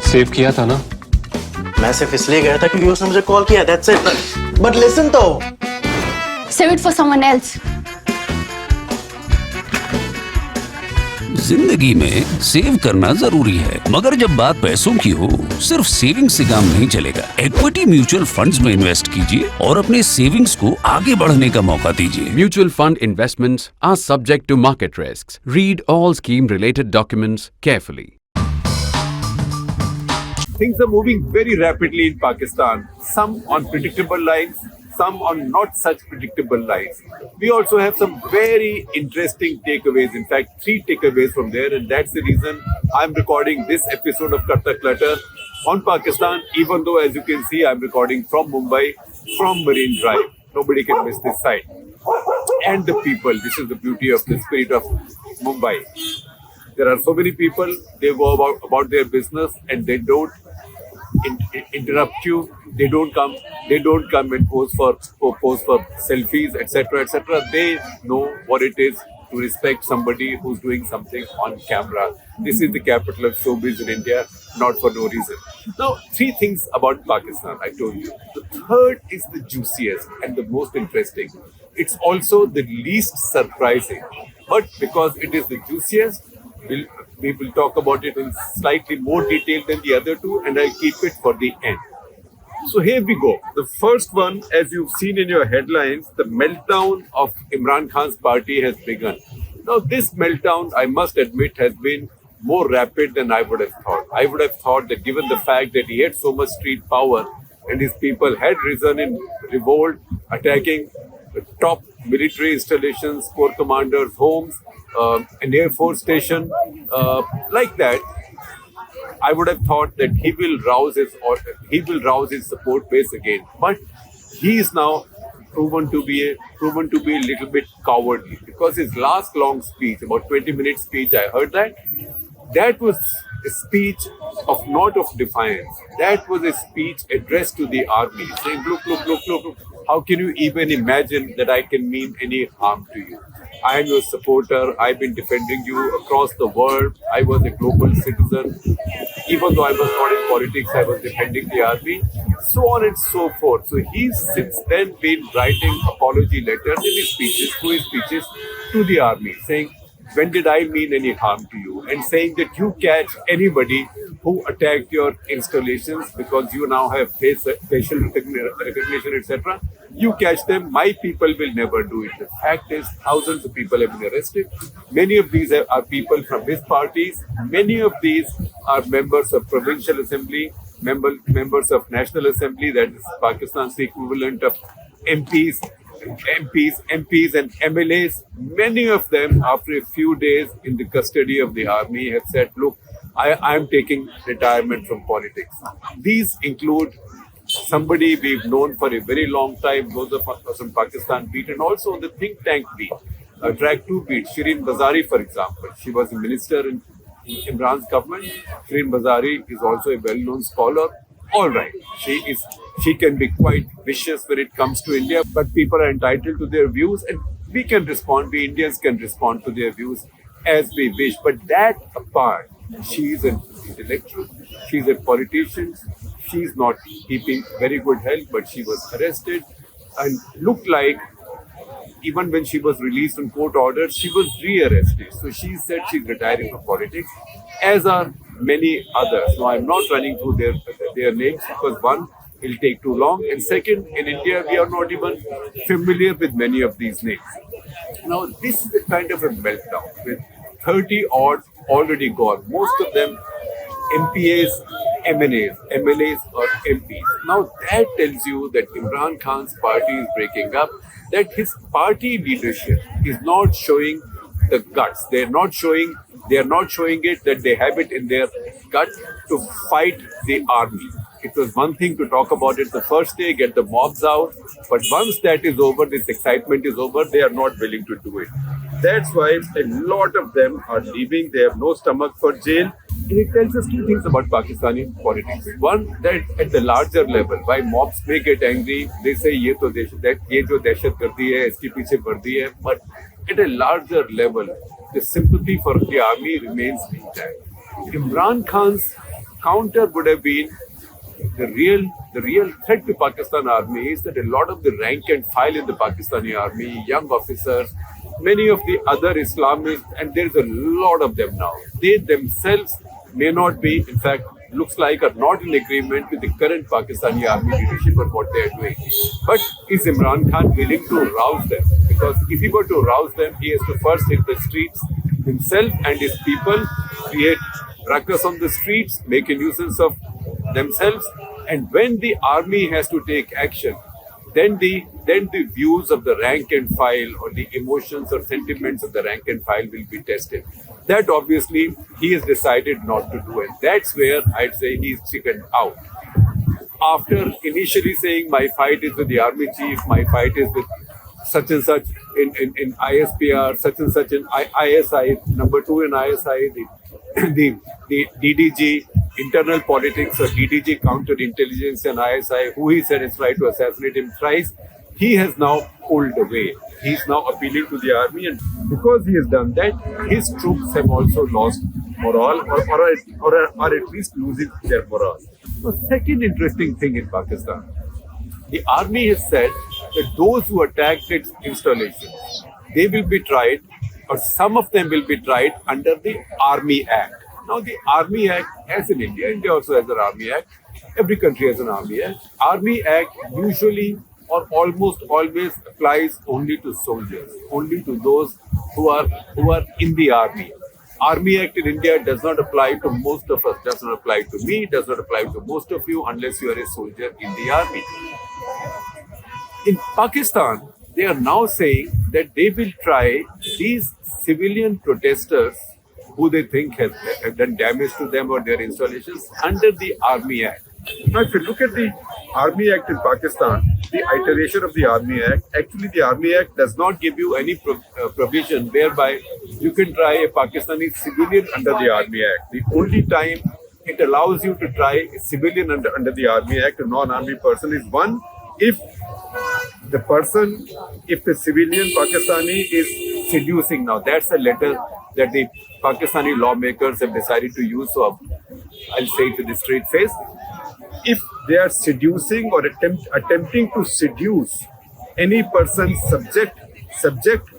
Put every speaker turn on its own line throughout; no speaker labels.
Save किया था ना?
मैं सिर्फ इसलिए गया था क्योंकि उसने मुझे कॉल किया, that's it. But listen तो.
Save it for someone else.
जिंदगी में सेव करना जरूरी है, मगर जब बात पैसों की हो सिर्फ सेविंग से काम नहीं चलेगा। इक्विटी म्यूचुअल फंड्स में इन्वेस्ट कीजिए और अपने सेविंग्स को आगे बढ़ने का मौका दीजिए।
Mutual fund investments are subject to market risks. Read all scheme related documents carefully.
Things are moving very rapidly in Pakistan, some on predictable lines, some on not such predictable lines. We also have some very interesting takeaways, in fact, 3 takeaways from there, and that's the reason I'm recording this episode of Clutter on Pakistan, even though, as you can see, I'm recording from Mumbai, from Marine Drive. Nobody can miss this side. And the people, this is the beauty of the spirit of Mumbai. There are so many people, they go about their business and they don't interrupt you. They don't come and pose for selfies, etc., etc. They know what it is to respect somebody who's doing something on camera. This is the capital of showbiz in India, not for no reason. Now, 3 things about Pakistan, I told you. The third is the juiciest and the most interesting. It's also the least surprising. But because it is the juiciest, we will talk about it in slightly more detail than the other 2, and I'll keep it for the end. So here we go. The first one, as you've seen in your headlines, the meltdown of Imran Khan's party has begun. Now, this meltdown, I must admit, has been more rapid than I would have thought. I would have thought that given the fact that he had so much street power and his people had risen in revolt, attacking the top military installations, corps commanders' homes, an Air Force station, like that, I would have thought that he will rouse his support base again. But he is now proven to be a little bit cowardly, because his last long speech, about 20-minute speech, I heard that was a speech not of defiance. That was a speech addressed to the army, saying, look, how can you even imagine that I can mean any harm to you? I am your supporter. I've been defending you across the world. I was a global citizen. Even though I was not in politics, I was defending the army. So on and so forth. So he's since then been writing apology letters in his speeches to the army, saying, when did I mean any harm to you? And saying that you catch anybody who attacked your installations because you now have facial recognition, etc. You catch them, my people will never do it. The fact is, thousands of people have been arrested. Many of these are people from his parties. Many of these are members of provincial assembly, members of national assembly, that is Pakistan's equivalent of MPs and MLAs. Many of them, after a few days in the custody of the army, have said, look, I am taking retirement from politics. These include somebody we've known for a very long time, those of us on Pakistan beat, and also on the think tank beat, track 2 beat, Shireen Bazari, for example. She was a minister in Imran's government. Shireen Bazari is also a well-known scholar. All right, she can be quite vicious when it comes to India, but people are entitled to their views, and we Indians can respond to their views as we wish. But that apart, she is an intellectual, she's a politician, she's not keeping very good health, but she was arrested and looked like, even when she was released on court orders, she was re-arrested. So she said she's retiring from politics, as are many others. Now, I'm not running through their names because one, it'll take too long, and second, in India, we are not even familiar with many of these names. Now, this is a kind of a meltdown with 30 odd already gone. Most of them MPAs, MLAs or MPs. Now, that tells you that Imran Khan's party is breaking up, that his party leadership is not showing the guts. They are not showing it that they have it in their gut to fight the army. It was one thing to talk about it the first day, get the mobs out, but once that is over, this excitement is over, they are not willing to do it. That's why a lot of them are leaving. They have no stomach for jail. And it tells us 2 things about Pakistani politics. One, that at the larger level, why mobs may get angry, they say, ye jo dehshatgardi hai, iske piche vardi hai. But at a larger level, the sympathy for the army remains intact. Imran Khan's counter would have been the real threat to Pakistan army is that a lot of the rank and file in the Pakistani army, young officers, many of the other Islamists, and there's a lot of them now. They themselves may not be, in fact, looks like are not in agreement with the current Pakistani army leadership on what they are doing. But is Imran Khan willing to rouse them? Because if he were to rouse them, he has to first hit the streets himself and his people, create ruckus on the streets, make a nuisance of themselves, and when the army has to take action, then the views of the rank and file or the emotions or sentiments of the rank and file will be tested. That obviously he has decided not to do, and that's where I'd say he's chickened out. After initially saying my fight is with the army chief, my fight is with such and such in ISPR, such and such in ISI, number 2 in ISI, the DDG, internal politics, or DDG counterintelligence and ISI, who he said is trying to assassinate him thrice, he has now pulled away. He's now appealing to the army, and because he has done that, his troops have also lost morale or at least losing their morale. The second interesting thing in Pakistan, the army has said that those who attacked its installations, they will be tried, or some of them will be tried under the Army Act. Now, the Army Act, as in India also has an Army Act. Every country has an Army Act. Army Act usually or almost always applies only to soldiers, only to those who are in the army. Army Act in India does not apply to most of us, does not apply to me, does not apply to most of you unless you are a soldier in the army. In Pakistan, they are now saying that they will try these civilian protesters who they think have done damage to them or their installations under the Army Act. Now, if you look at the Army Act in Pakistan, the iteration of the Army Act, actually the Army Act does not give you any provision whereby you can try a Pakistani civilian under the Army Act. The only time it allows you to try a civilian under the Army Act, a non-army person, is one, if the civilian Pakistani is seducing. Now, that's a letter that the Pakistani lawmakers have decided to use, so I'll say it with a straight face. If they are seducing or attempting to seduce any person subject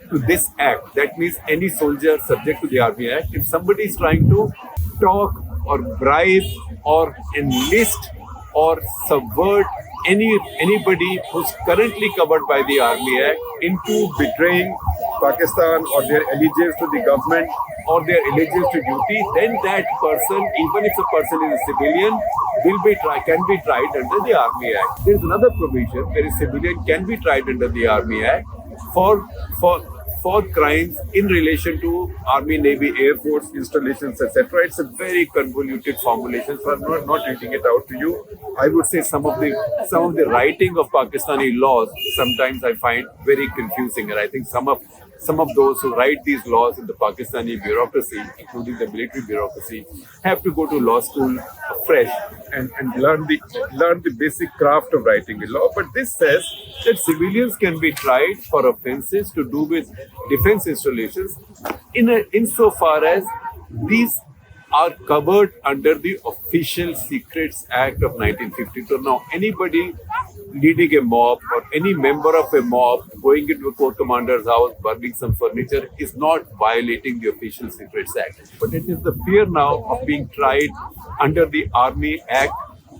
to this act, that means any soldier subject to the Army Act, if somebody is trying to talk or bribe or enlist or subvert anybody who's currently covered by the Army Act into betraying Pakistan or their allegiance to the government or their allegiance to duty, then that person, even if the person is a civilian, can be tried under the Army Act. There is another provision where a civilian can be tried under the Army Act for crimes in relation to Army, Navy, Air Force installations, etc. It's a very convoluted formulation, so I'm not reading it out to you. I would say some of the writing of Pakistani laws sometimes I find very confusing, and I think some of those who write these laws in the Pakistani bureaucracy, including the military bureaucracy, have to go to law school afresh and learn the basic craft of writing a law. But this says that civilians can be tried for offences to do with defence installations insofar as these are covered under the Official Secrets Act of 1952. Now, anybody leading a mob or any member of a mob going into a court commander's house, burning some furniture, is not violating the Official Secrets Act. But it is the fear now of being tried under the Army Act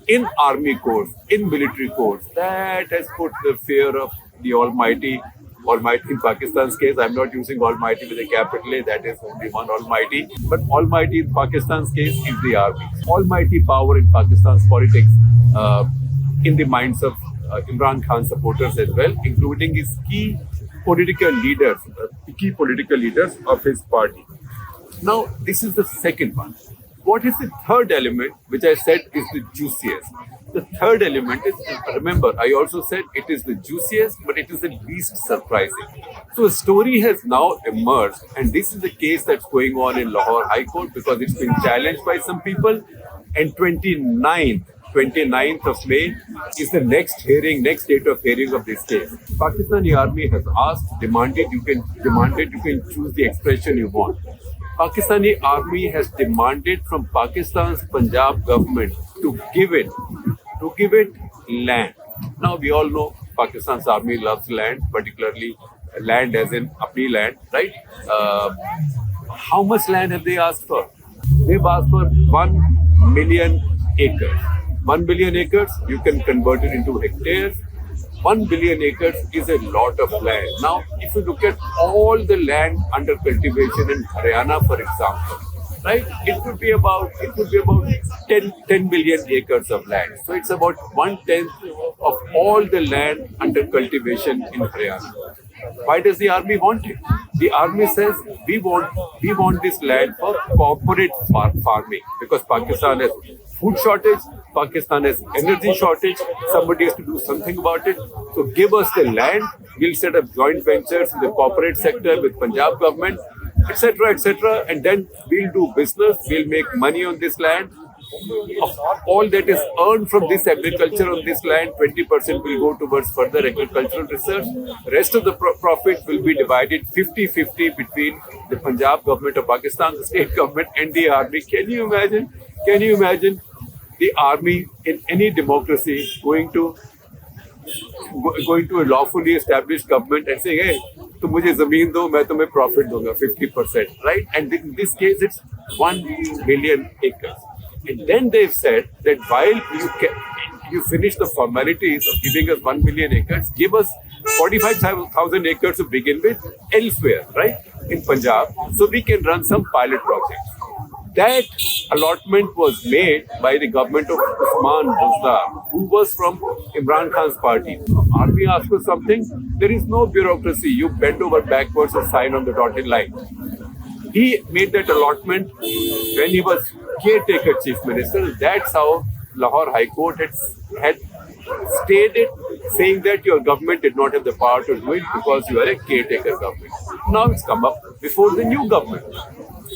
in army courts, in military courts, that has put the fear of the Almighty in Pakistan's case. I'm not using Almighty with a capital A, that is only one Almighty. But Almighty in Pakistan's case is the army. Almighty power in Pakistan's politics, in the minds of Imran Khan supporters as well, including his key political leaders of his party. Now, this is the second one. What is the third element, which I said is the juiciest? The third element is, remember, I also said it is the juiciest, but it is the least surprising. So a story has now emerged, and this is the case that's going on in Lahore High Court because it's been challenged by some people, and 29th of May is the next date of hearing of this case. Pakistani army has demanded, you can choose the expression you want. Pakistani army has demanded from Pakistan's Punjab government to give it land. Now we all know Pakistan's army loves land, particularly land as in apni land, right? How much land have they asked for? They've asked for 1 million acres. 1 billion acres, you can convert it into hectares. 1 billion acres is a lot of land. Now, if you look at all the land under cultivation in Haryana, for example, right, it would be about 10 billion acres of land. So it's about 1/10 of all the land under cultivation in Haryana. Why does the army want it? The army says we want this land for corporate farming because Pakistan has food shortage, Pakistan has energy shortage. Somebody has to do something about it. So give us the land. We'll set up joint ventures in the corporate sector with Punjab government, etc., etc. And then we'll do business. We'll make money on this land. Of all that is earned from this agriculture on this land, 20% will go towards further agricultural research. Rest of the profit will be divided 50-50 between the Punjab government of Pakistan, the state government, and the army. Can you imagine? Can you imagine the army in any democracy going to a lawfully established government and saying, "Hey, तुम मुझे जमीन दो, मैं तुम्हें profit दूंगा 50%," right? And in this case, it's 1 million acres. And then they've said that while you finish the formalities of giving us 1 million acres, give us 45,000 acres to begin with elsewhere, right, in Punjab, so we can run some pilot projects. That allotment was made by the government of Usman Buzdar, who was from Imran Khan's party. Army asked for something, there is no bureaucracy. You bend over backwards and sign on the dotted line. He made that allotment when he was caretaker chief minister. That's how Lahore High Court had stated, saying that your government did not have the power to do it because you are a caretaker government. Now it's come up before the new government.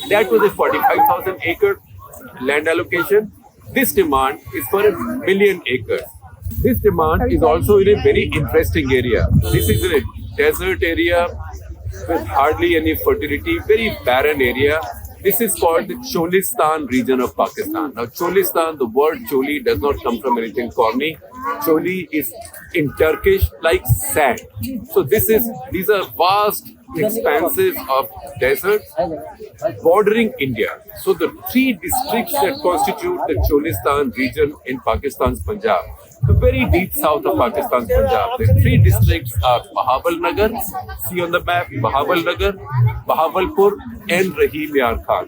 That was a 45,000 acre land allocation. This demand is for 1 million acres. This demand is also in a very interesting area. This is in a desert area with hardly any fertility, very barren area. This is called the Cholistan region of Pakistan. Now, Cholistan, the word Choli does not come from anything corny. Choli is in Turkish like sand. So these are vast expanses of deserts bordering India. So the 3 districts that constitute the Cholistan region in Pakistan's Punjab, the very deep south of Pakistan's Punjab, the 3 districts are Bahawalnagar, see on the map, Bahawalnagar, Bahawalpur and Rahim Yar Khan.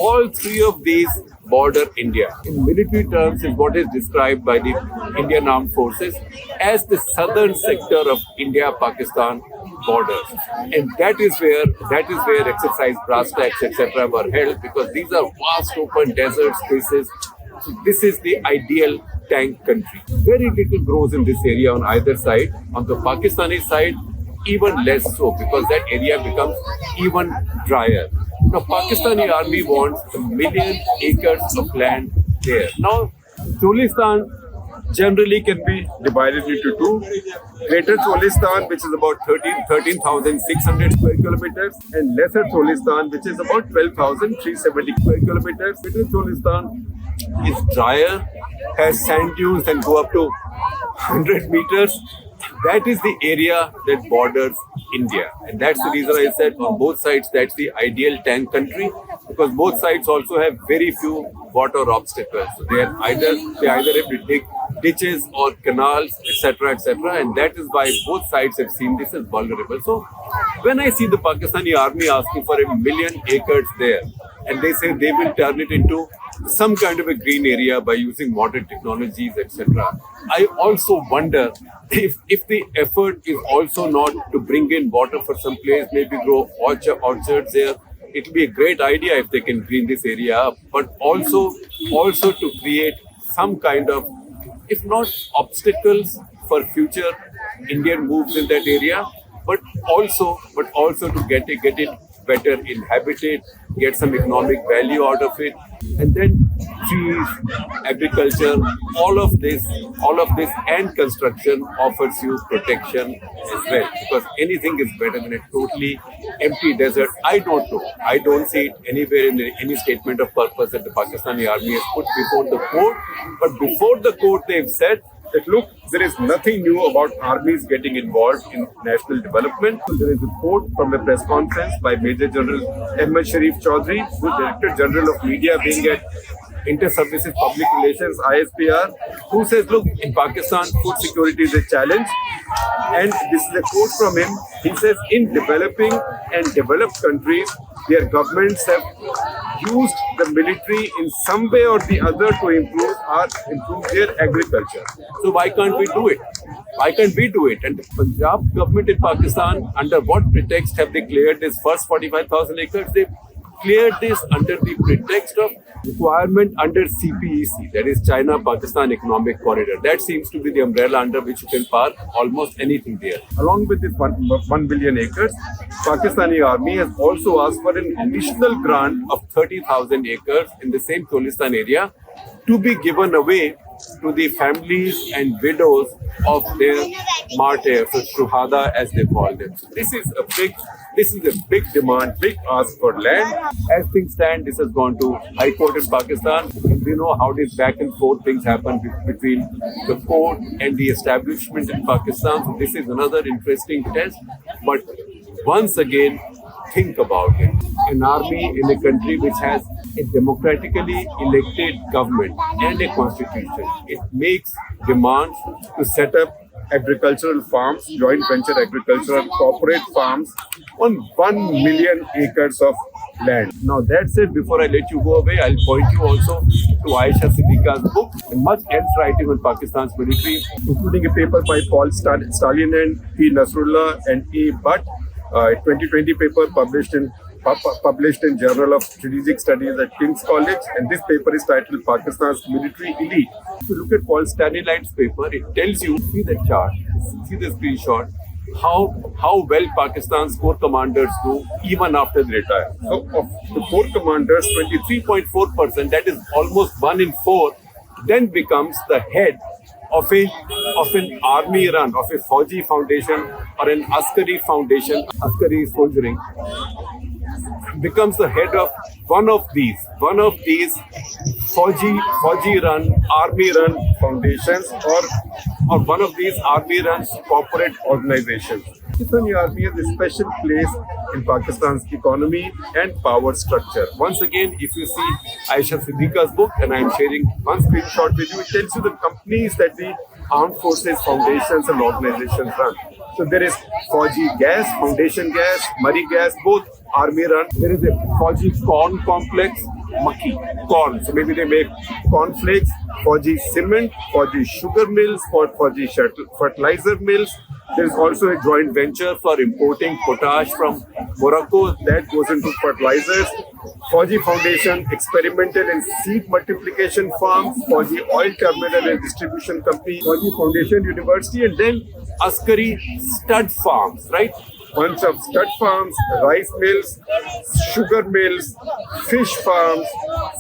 All 3 of these border India. In military terms, is what is described by the Indian Armed Forces as the southern sector of India-Pakistan borders. And that is where exercise brass tacks, etc. were held, because these are vast open desert spaces. So this is the ideal tank country. Very little grows in this area on either side. On the Pakistani side, even less so, because that area becomes even drier. Now, Pakistani army wants 1 million acres of land there. Now, Cholistan generally can be divided into 2. Greater Cholistan, which is about 13,600 square kilometers, and Lesser Cholistan, which is about 12,370 square kilometers. Greater Cholistan is drier, has sand dunes that go up to 100 meters. That is the area that borders India. And that's the reason I said on both sides that's the ideal tank country, because both sides also have very few water obstacles. So they either have to dig ditches or canals, etc., etc. And that is why both sides have seen this as vulnerable. So when I see the Pakistani army asking for 1 million acres there, and they say they will turn it into some kind of a green area by using modern technologies, etc. I also wonder if the effort is also not to bring in water for some place, maybe grow orchards there. It will be a great idea if they can green this area up, but also to create some kind of, if not obstacles for future Indian moves in that area, but also to get it better inhabited, get some economic value out of it, and then trees, agriculture, all of this and construction offers you protection as well, because anything is better than a totally empty desert. I don't know. I don't see it anywhere in any statement of purpose that the Pakistani army has put before the court. But before the court, they've said that, look, there is nothing new about armies getting involved in national development. So there is a quote from a press conference by Major General Ahmed Sharif Chaudhary, who is Director General of Media Wing at Inter-Services Public Relations, ISPR, who says, look, in Pakistan, food security is a challenge. And this is a quote from him. He says, in developing and developed countries, their governments have used the military in some way or the other to improve their agriculture. So why can't we do it? Why can't we do it? And the Punjab government in Pakistan, under what pretext have they cleared this first 45,000 acres? They cleared this under the pretext of requirement under CPEC, that is China-Pakistan Economic Corridor. That seems to be the umbrella under which you can park almost anything there. Along with this 1 billion acres, Pakistani army has also asked for an additional grant of 30,000 acres in the same Kholistan area to be given away to the families and widows of their martyrs, or shuhada as they call them. So this is a big demand, big ask for land. As things stand, this has gone to High Court in Pakistan. And we know how these back and forth things happen between the court and the establishment in Pakistan. So this is another interesting test. But once again, think about it. An army in a country which has a democratically elected government and a constitution, it makes demands to set up agricultural farms, joint venture agricultural corporate farms on 1 million acres of land. Now that said, before I let you go away, I'll point you also to Aisha Siddiqa's book and much else writing on Pakistan's military, including a paper by Paul Stalin and P. Nasrullah and E. Butt, a 2020 paper published in Journal of Strategic Studies at King's College, and this paper is titled Pakistan's Military Elite. If you look at Paul Stanley's paper, it tells you, see the chart, see the screenshot, how well Pakistan's corps commanders do even after they retire. So of the corps commanders, 23.4%, that is almost 1 in 4, then becomes the head of an army run, of a Fauji foundation or an Askari foundation, Askari soldiering, becomes the head of one of these Fauji run, army run foundations, or one of these army run corporate organizations. Pakistani army has a special place in Pakistan's economy and power structure. Once again, if you see Aisha Siddiqa's book, and I am sharing one screenshot with you, it tells you the companies that the armed forces foundations and organizations run. So there is Fauji Gas, Foundation Gas, Murray Gas, both army run. There is a Fauji Corn Complex, Makki, corn. So maybe they make cornflakes, Fauji Cement, Fauji Sugar Mills, Fauji Fertilizer Mills. There is also a joint venture for importing potash from Morocco that goes into fertilizers. Fauji Foundation experimented in seed multiplication farms, Fauji Oil Terminal and Distribution Company, Fauji Foundation University, and then Askari stud farms, right? Bunch of stud farms, rice mills, sugar mills, fish farms,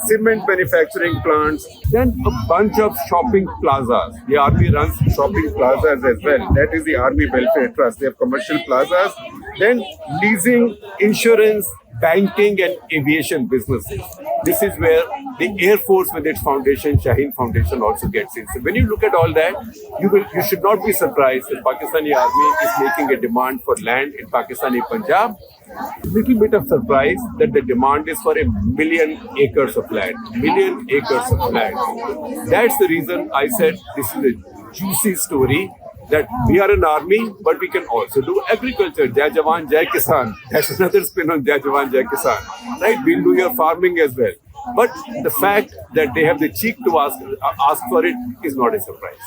cement manufacturing plants, then a bunch of shopping plazas. The army runs shopping plazas as well. That is the Army Welfare Trust. They have commercial plazas. Then leasing, insurance, banking and aviation businesses. This is where the Air Force with its foundation, Shaheen Foundation, also gets in. So when you look at all that, you should not be surprised that Pakistani army is making a demand for land in Pakistani Punjab. Little bit of surprise that the demand is for 1 million acres of land. 1 million acres of land. That's the reason I said this is a juicy story, that we are an army, but we can also do agriculture. Jai Jawan, Jai Kisan. That's another spin on Jai Jawan, Jai Kisan. Right? We'll do your farming as well. But the fact that they have the cheek to ask for it is not a surprise.